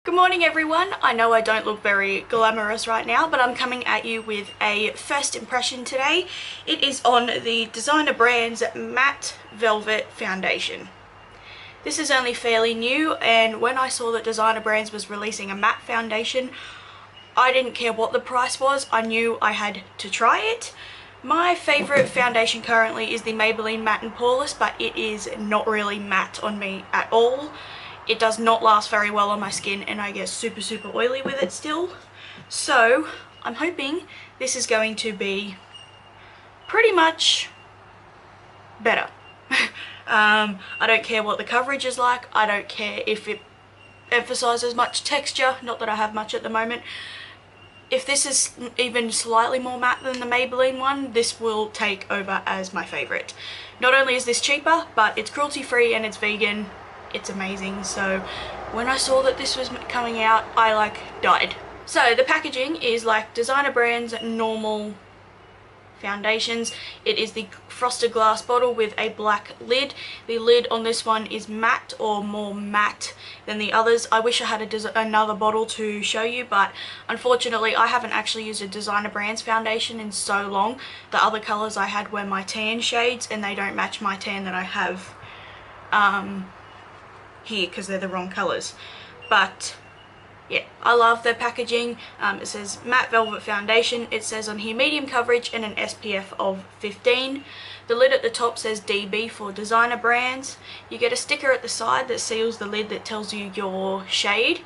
Good morning everyone. I know I don't look very glamorous right now, but I'm coming at you with a first impression today. It is on the Designer Brands Matte Velvet Foundation. This is only fairly new, and when I saw that Designer Brands was releasing a matte foundation, I didn't care what the price was. I knew I had to try it. My favourite foundation currently is the Maybelline Matte and Poreless, but it is not really matte on me at all. It does not last very well on my skin and I get super oily with it still. So I'm hoping this is going to be pretty much better. I don't care what the coverage is like. I don't care if it emphasizes much texture, not that I have much at the moment. If this is even slightly more matte than the Maybelline one, this will take over as my favorite. Not only is this cheaper, but it's cruelty free and it's vegan. It's amazing. So when I saw that this was coming out, I died. So the packaging is like Designer Brands normal foundations. It is the frosted glass bottle with a black lid. The lid on this one is matte, or more matte than the others. I wish I had another bottle to show you, but unfortunately I haven't actually used a Designer Brands foundation in so long. The other colours I had were my tan shades and they don't match my tan that I have here because they're the wrong colours. But yeah, I love the packaging. It says matte velvet foundation. It says on here medium coverage and an SPF of 15. The lid at the top says DB for Designer Brands. You get a sticker at the side that seals the lid that tells you your shade,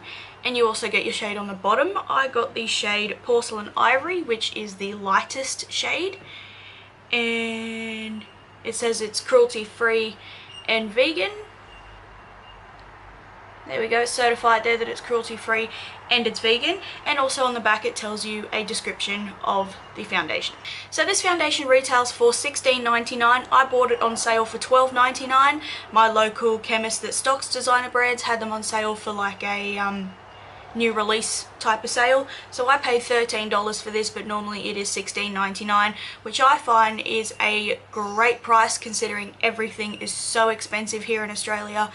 and you also get your shade on the bottom. I got the shade Porcelain Ivory, which is the lightest shade, and it says it's cruelty free and vegan. There we go, certified there that it's cruelty free and it's vegan. And also on the back it tells you a description of the foundation. So this foundation retails for $16.99. I bought it on sale for $12.99. My local chemist that stocks Designer Brands had them on sale for like a new release type of sale. So I paid $13 for this, but normally it is $16.99, which I find is a great price considering everything is so expensive here in Australia.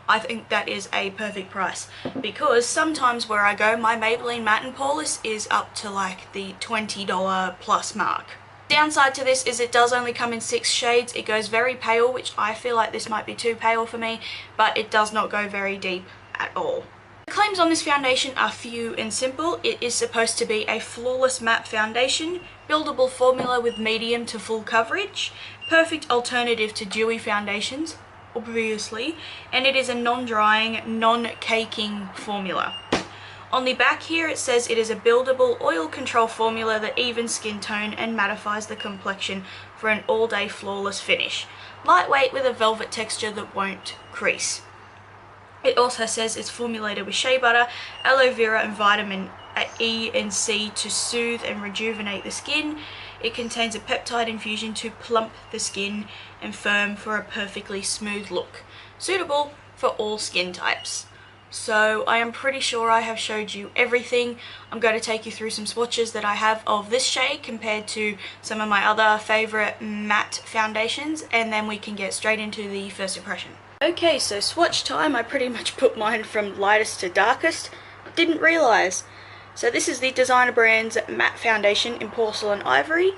I think that is a perfect price, because sometimes where I go, my Maybelline Matte and Poreless is up to like the $20 plus mark. Downside to this is it does only come in 6 shades. It goes very pale, which I feel like this might be too pale for me, but it does not go very deep at all. The claims on this foundation are few and simple. It is supposed to be a flawless matte foundation, buildable formula with medium to full coverage, perfect alternative to dewy foundations, obviously, and it is a non-drying, non-caking formula. On the back here it says it is a buildable oil control formula that evens skin tone and mattifies the complexion for an all-day flawless finish. Lightweight with a velvet texture that won't crease. It also says it's formulated with shea butter, aloe vera and vitamin E and C to soothe and rejuvenate the skin. It contains a peptide infusion to plump the skin and firm for a perfectly smooth look, suitable for all skin types. So I am pretty sure I have showed you everything. I'm going to take you through some swatches that I have of this shade compared to some of my other favourite matte foundations, and then we can get straight into the first impression. Okay, so swatch time. I pretty much put mine from lightest to darkest. Didn't realise. So this is the Designer Brands Matte Foundation in Porcelain Ivory,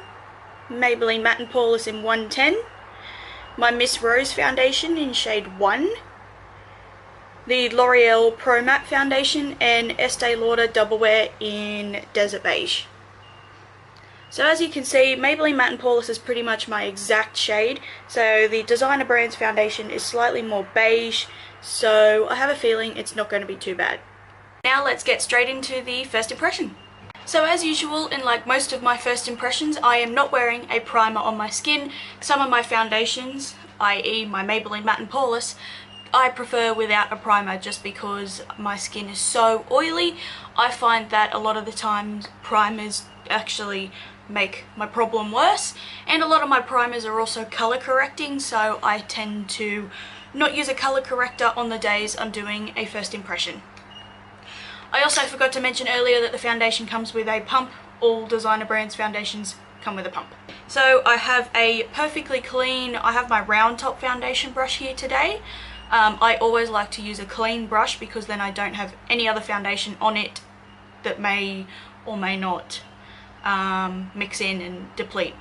Maybelline Matte and Poreless in 110, my Miss Rose Foundation in shade 1, the L'Oreal Pro Matte Foundation, and Estee Lauder Double Wear in Desert Beige. So as you can see, Maybelline Matte and Poreless is pretty much my exact shade, so the Designer Brands Foundation is slightly more beige, so I have a feeling it's not going to be too bad. Now let's get straight into the first impression. So as usual, in like most of my first impressions, I am not wearing a primer on my skin. Some of my foundations, i.e. my Maybelline Matte and Poreless, I prefer without a primer just because my skin is so oily. I find that a lot of the times primers actually make my problem worse, and a lot of my primers are also color correcting, so I tend to not use a color corrector on the days I'm doing a first impression. I also forgot to mention earlier that the foundation comes with a pump. All Designer Brands foundations come with a pump. So I have a perfectly clean, I have my round top foundation brush here today. I always like to use a clean brush because then I don't have any other foundation on it that may or may not mix in and deplete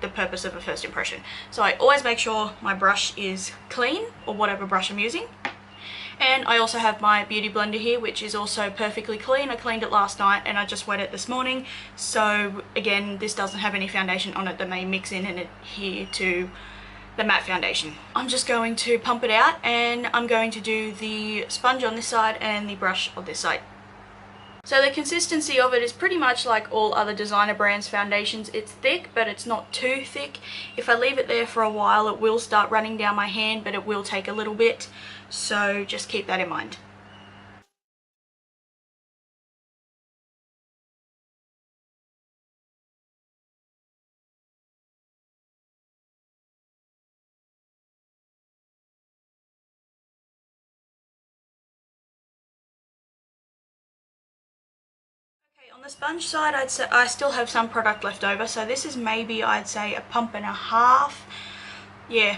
the purpose of a first impression. So I always make sure my brush is clean, or whatever brush I'm using. And I also have my beauty blender here, which is also perfectly clean. I cleaned it last night and I just wet it this morning. So again, this doesn't have any foundation on it that may mix in and adhere to the matte foundation. I'm just going to pump it out, and I'm going to do the sponge on this side and the brush on this side. So the consistency of it is pretty much like all other designer brands foundations. It's thick, but it's not too thick. If I leave it there for a while, it will start running down my hand, but it will take a little bit. So just keep that in mind. On the sponge side, I'd say I still have some product left over, so this is maybe, I'd say, a pump and a half. Yeah,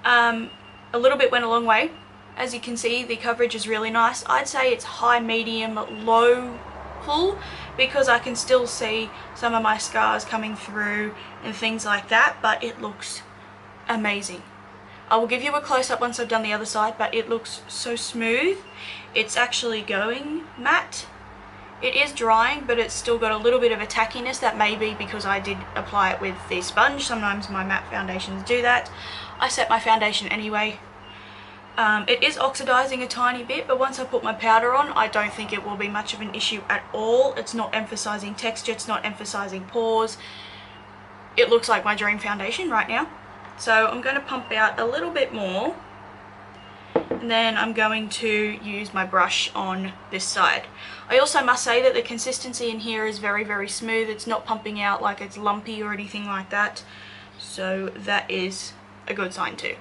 a little bit went a long way. As you can see, the coverage is really nice. I'd say it's high, medium, low full, because I can still see some of my scars coming through and things like that, but it looks amazing. I will give you a close-up once I've done the other side, but it looks so smooth. It's actually going matte. It is drying, but it's still got a little bit of a tackiness. That may be because I did apply it with the sponge. Sometimes my matte foundations do that. I set my foundation anyway. It is oxidizing a tiny bit, but once I put my powder on, I don't think it will be much of an issue at all. It's not emphasizing texture, it's not emphasizing pores. It looks like my dream foundation right now. So I'm going to pump out a little bit more, and then I'm going to use my brush on this side. I also must say that the consistency in here is very, very smooth. It's not pumping out like it's lumpy or anything like that. So that is a good sign too.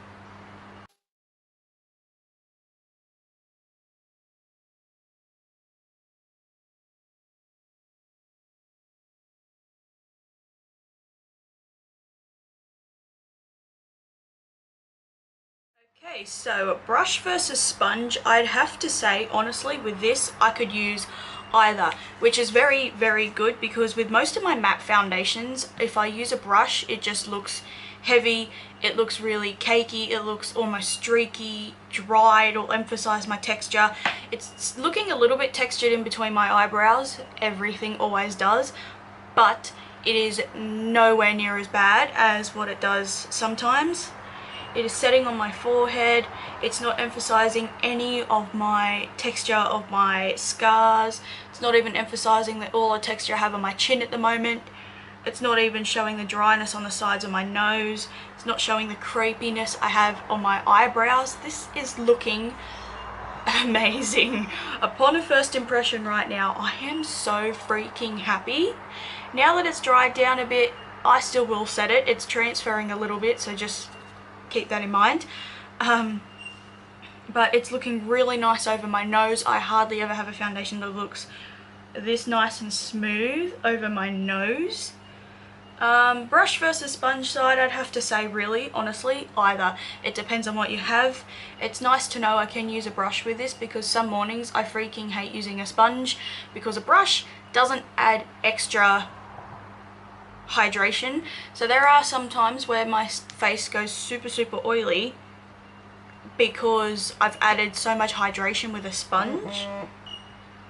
Okay, so brush versus sponge, I'd have to say, honestly, with this, I could use either, which is very, very good, because with most of my matte foundations, if I use a brush, it just looks heavy, it looks really cakey, it looks almost streaky, dry, it'll emphasize my texture. It's looking a little bit textured in between my eyebrows, everything always does, but it is nowhere near as bad as what it does sometimes. It is setting on my forehead. It's not emphasizing any of my texture of my scars. It's not even emphasizing all the texture I have on my chin at the moment. It's not even showing the dryness on the sides of my nose. It's not showing the creepiness I have on my eyebrows. This is looking amazing. Upon a first impression right now, I am so freaking happy. Now that it's dried down a bit, I still will set it. It's transferring a little bit, so just keep that in mind. But it's looking really nice over my nose. I hardly ever have a foundation that looks this nice and smooth over my nose. Brush versus sponge side, I'd have to say, really, honestly, either. It depends on what you have. It's nice to know I can use a brush with this, because some mornings I freaking hate using a sponge, because a brush doesn't add extra hydration. So there are some times where my face goes super, super oily because I've added so much hydration with a sponge.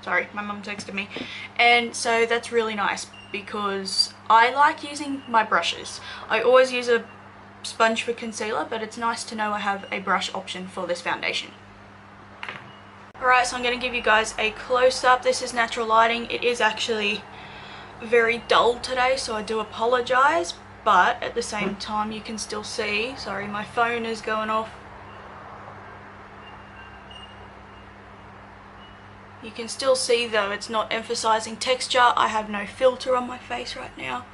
Sorry, my mum texted me. And so that's really nice, because I like using my brushes. I always use a sponge for concealer, but it's nice to know I have a brush option for this foundation. Alright, so I'm going to give you guys a close-up. This is natural lighting. It is actually very dull today, so I do apologize, but at the same time you can still see. Sorry, my phone is going off. You can still see though it's not emphasizing texture. I have no filter on my face right now.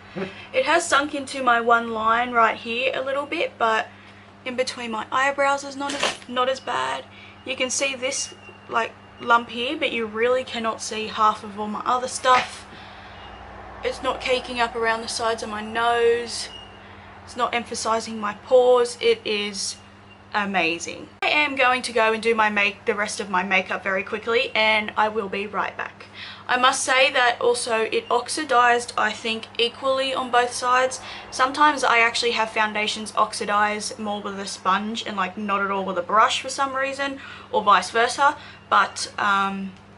It has sunk into my one line right here a little bit, but in between my eyebrows is not as bad. You can see this like lump here, but you really cannot see half of all my other stuff. It's not caking up around the sides of my nose. It's not emphasizing my pores. It is amazing. I am going to go and do the rest of my makeup very quickly, and I will be right back. I must say that also it oxidized, I think, equally on both sides. Sometimes I actually have foundations oxidize more with a sponge and like not at all with a brush for some reason, or vice versa. But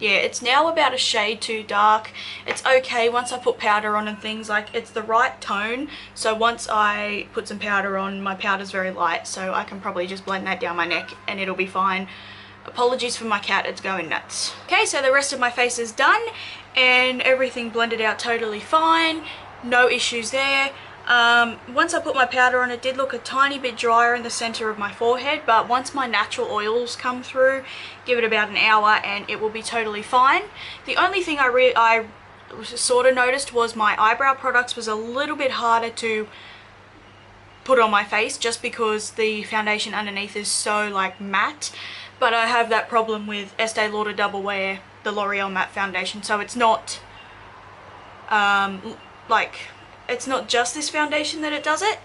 yeah, it's now about a shade too dark. It's okay once I put powder on and things, like it's the right tone. So once I put some powder on, my powder's very light, so I can probably just blend that down my neck and it'll be fine. Apologies for my cat, it's going nuts. Okay, so the rest of my face is done and everything blended out totally fine. No issues there. Once I put my powder on, it did look a tiny bit drier in the center of my forehead, but once my natural oils come through, give it about an hour and it will be totally fine. The only thing I sort of noticed was my eyebrow products was a little bit harder to put on my face just because the foundation underneath is so like matte. But I have that problem with Estee Lauder Double Wear, the L'Oreal matte foundation, so it's not it's not just this foundation that it does it.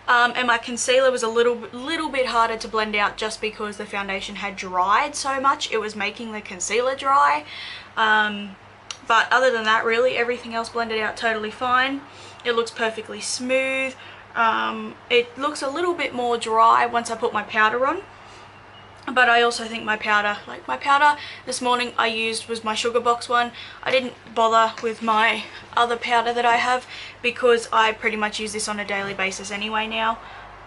And my concealer was a little bit harder to blend out just because the foundation had dried so much. It was making the concealer dry. But other than that, really everything else blended out totally fine. It looks perfectly smooth. It looks a little bit more dry once I put my powder on. But I also think my powder this morning I used was my Sugar Box one. I didn't bother with my other powder that I have because I pretty much use this on a daily basis anyway now.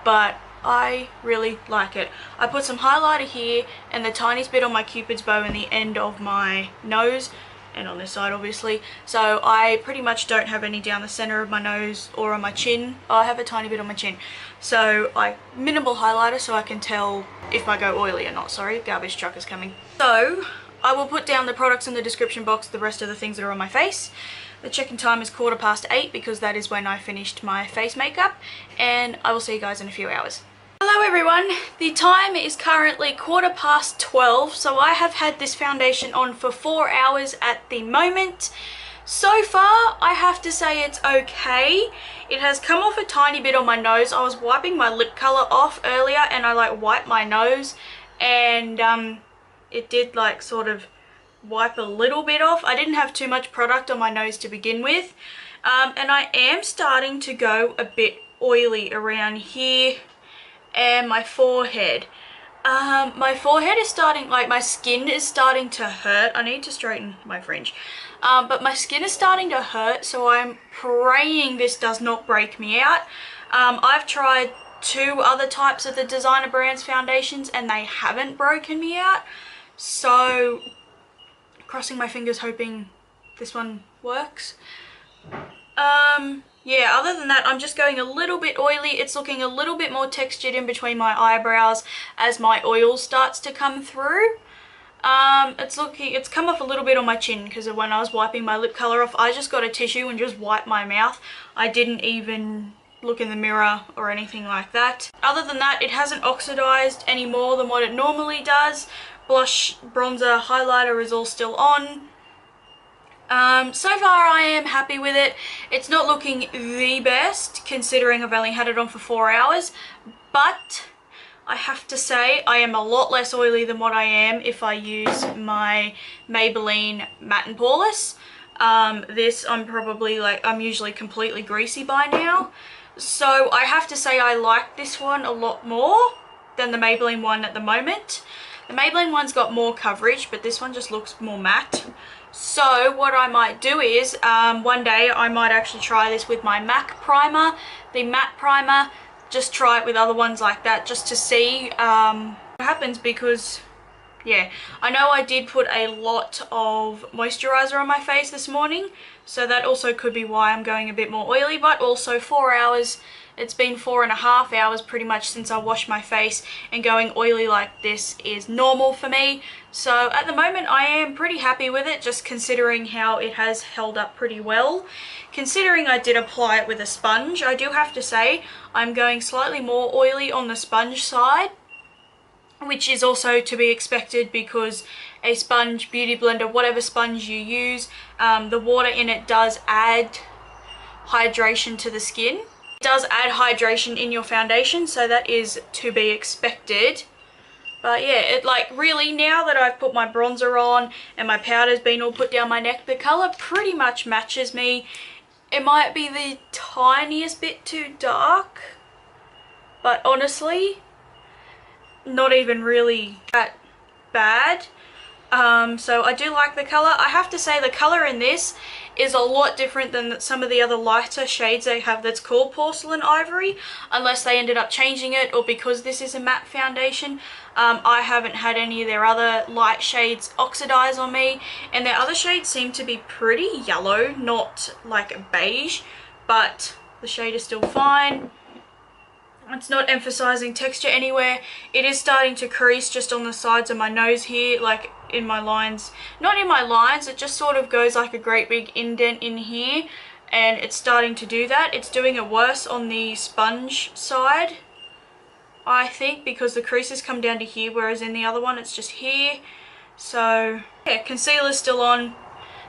But I really like it. I put some highlighter here and the tiniest bit on my Cupid's bow and the end of my nose, and on this side obviously. So I pretty much don't have any down the center of my nose or on my chin. I have a tiny bit on my chin. So minimal highlighter so I can tell if I go oily or not. Sorry, garbage truck is coming. So I will put down the products in the description box, the rest of the things that are on my face. The check-in time is 8:15 because that is when I finished my face makeup, and I will see you guys in a few hours. Hello everyone, the time is currently 12:15, so I have had this foundation on for 4 hours at the moment. So far, I have to say it's okay. It has come off a tiny bit on my nose. I was wiping my lip color off earlier and I wiped my nose and it did sort of wipe a little bit off. I didn't have too much product on my nose to begin with. And I am starting to go a bit oily around here and my forehead. My forehead is starting, my skin is starting to hurt. I need to straighten my fringe. But my skin is starting to hurt, so I'm praying this does not break me out. I've tried 2 other types of the designer brands foundations and they haven't broken me out. So, crossing my fingers hoping this one works. Yeah, other than that, I'm just going a little bit oily. It's looking a little bit more textured in between my eyebrows as my oil starts to come through. It's come off a little bit on my chin because when I was wiping my lip color off, I just got a tissue and just wiped my mouth. I didn't even look in the mirror or anything like that. Other than that, it hasn't oxidized any more than what it normally does. Blush, bronzer, highlighter is all still on. So far I am happy with it. It's not looking the best considering I've only had it on for 4 hours, but I have to say I am a lot less oily than what I am if I use my Maybelline Matte and Poreless. This I'm usually completely greasy by now. So I have to say I like this one a lot more than the Maybelline one at the moment. The Maybelline one's got more coverage, but this one just looks more matte. So what I might do is, one day I might actually try this with my MAC primer, the matte primer, just try it with other ones like that just to see what happens because, yeah, I know I did put a lot of moisturizer on my face this morning, so that also could be why I'm going a bit more oily, but also 4 hours. It's been 4.5 hours pretty much since I washed my face, and going oily like this is normal for me. So at the moment I am pretty happy with it, just considering how it has held up pretty well. Considering I did apply it with a sponge, I do have to say I'm going slightly more oily on the sponge side, which is also to be expected because a sponge, beauty blender, whatever sponge you use, the water in it does add hydration to the skin. Does add hydration in your foundation, so that is to be expected. But yeah, it like really, now that I've put my bronzer on and my powder's been all put down my neck, the colour pretty much matches me. It might be the tiniest bit too dark, but honestly, not even really that bad. So I do like the colour. I have to say the colour in this is a lot different than some of the other lighter shades they have that's called Porcelain Ivory, unless they ended up changing it, or because this is a matte foundation. I haven't had any of their other light shades oxidize on me, and their other shades seem to be pretty yellow, not like beige, but the shade is still fine. It's not emphasizing texture anywhere. It is starting to crease just on the sides of my nose here, like in my lines. Not in my lines, it just sort of goes like a great big indent in here, and it's starting to do that. It's doing it worse on the sponge side, I think, because the creases come down to here, whereas in the other one it's just here. So yeah, concealer's still on.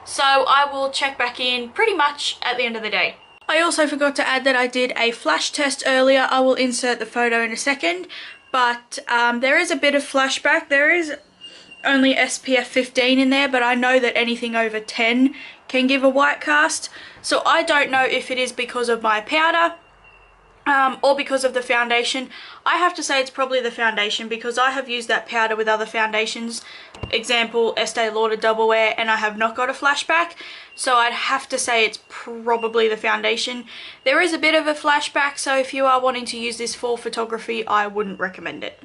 So I will check back in pretty much at the end of the day. I also forgot to add that I did a flash test earlier. I will insert the photo in a second, but there is a bit of flashback. There is only SPF 15 in there, but I know that anything over 10 can give a white cast. So I don't know if it is because of my powder or because of the foundation. I have to say it's probably the foundation, because I have used that powder with other foundations, example Estee Lauder Double Wear, and I have not got a flashback. So I'd have to say it's probably the foundation. There is a bit of a flashback, so if you are wanting to use this for photography, I wouldn't recommend it.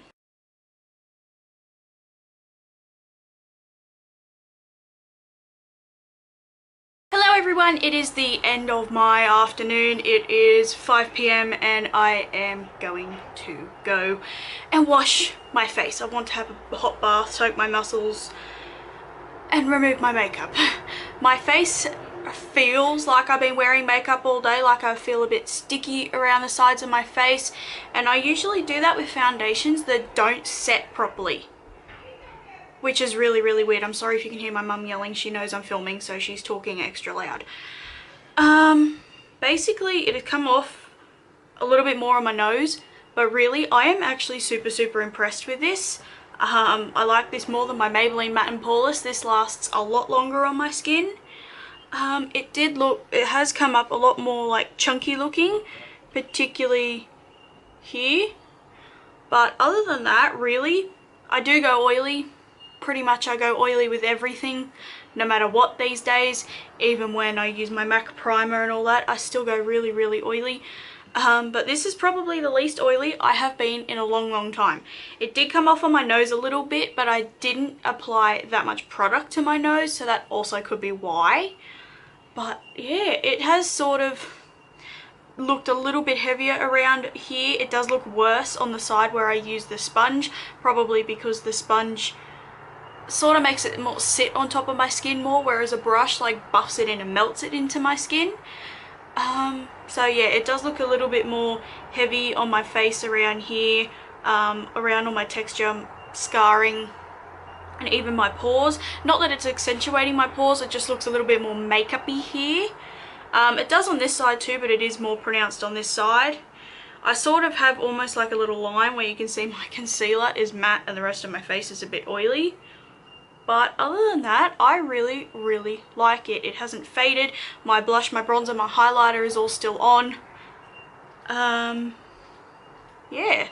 Hello everyone, it is the end of my afternoon. It is 5 PM and I am going to go and wash my face. I want to have a hot bath, soak my muscles and remove my makeup. My face feels like I've been wearing makeup all day, like I feel a bit sticky around the sides of my face, and I usually do that with foundations that don't set properly, which is really, really weird. I'm sorry if you can hear my mum yelling. She knows I'm filming, so she's talking extra loud. Basically, it had come off a little bit more on my nose, but really, I am actually super, super impressed with this. I like this more than my Maybelline Matte and Poreless. This lasts a lot longer on my skin. It has come up a lot more like chunky looking, particularly here. But other than that, really, I do go oily. Pretty much I go oily with everything, no matter what these days. Even when I use my MAC primer and all that, I still go really, really oily. But this is probably the least oily I have been in a long, long time. It did come off on my nose a little bit, but I didn't apply that much product to my nose, so that also could be why. But yeah, it has sort of looked a little bit heavier around here. It does look worse on the side where I use the sponge, probably because the sponge sort of makes it more sit on top of my skin more, whereas a brush like buffs it in and melts it into my skin. So yeah, it does look a little bit more heavy on my face around here, around all my texture, scarring, and even my pores. Not that it's accentuating my pores, it just looks a little bit more makeup-y here. It does on this side too, but it is more pronounced on this side. I sort of have almost like a little line where you can see my concealer is matte and the rest of my face is a bit oily. But other than that, I really, really like it. It hasn't faded. My blush, my bronzer, my highlighter is all still on. Yeah.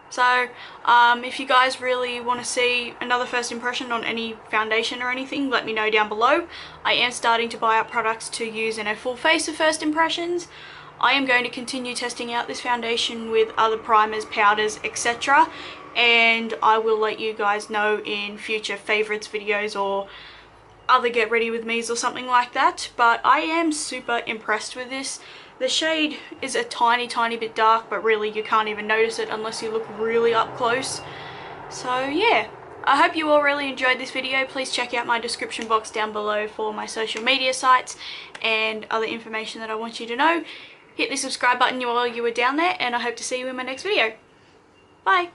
So, if you guys really want to see another first impression on any foundation or anything, let me know down below. I am starting to buy up products to use in a full face of first impressions. I am going to continue testing out this foundation with other primers, powders, etc. And I will let you guys know in future favorites videos or other get ready with me's or something like that. But I am super impressed with this. The shade is a tiny, tiny bit dark, but really you can't even notice it unless you look really up close. So yeah, I hope you all really enjoyed this video. Please check out my description box down below for my social media sites and other information that I want you to know. Hit the subscribe button while you were down there, and I hope to see you in my next video. Bye!